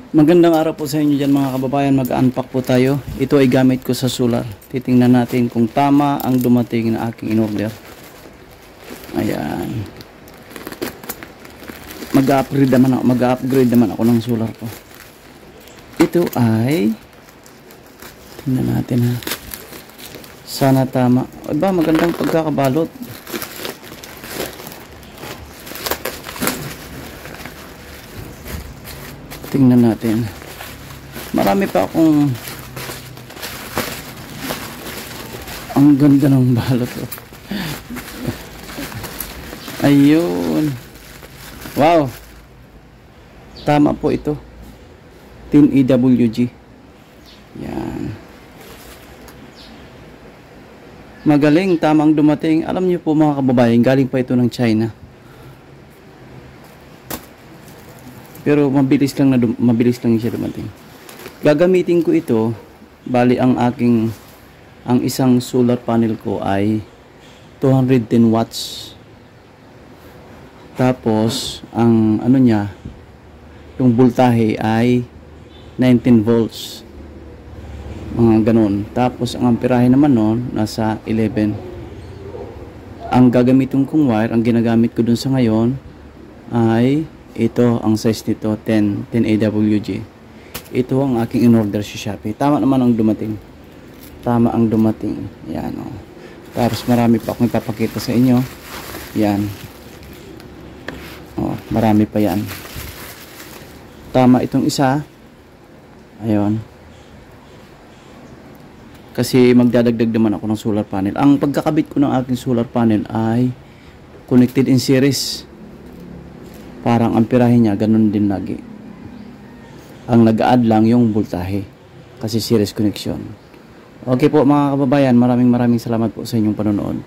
Magandang araw po sa inyo dyan mga kababayan. Mag-unpack po tayo. Ito ay gamit ko sa solar. Titingnan natin kung tama ang dumating na aking in-order. Ayan. Mag-upgrade naman ako ng solar ko. Ito ay tingnan natin ha. Sana tama. Aba, magandang pagkakabalot. Tingnan natin. Marami pa akong ang ganda ng balot. Ayun. Wow. Tama po ito. Tin EWG. Yan. Magaling, tamang dumating. Alam niyo po mga kababayan, galing pa ito ng China. Pero mabilis lang siya dumating. Gagamitin ko ito, bali ang isang solar panel ko ay 210 watts. Tapos ang ano niya, yung voltahe ay 19 volts. Mga ganun. Tapos ang amperahe naman noon nasa 11. Ang gagamitin kong wire, ang ginagamit ko dun sa ngayon ay ito, ang size nito 10 AWG. Ito ang aking in-order sa Shopee. Tama naman ang dumating. Tama ang dumating. Yan o. Tapos marami pa akong ipapakita sa inyo. Yan. O, marami pa yan. Tama itong isa. Ayun. Kasi magdadagdag naman ako ng solar panel. Ang pagkakabit ko ng aking solar panel ay connected in series. Parang amperahe niya, ganun din lagi. Ang nag-add lang yung voltahe. Kasi series connection. Okay po mga kababayan, maraming salamat po sa inyong panonood.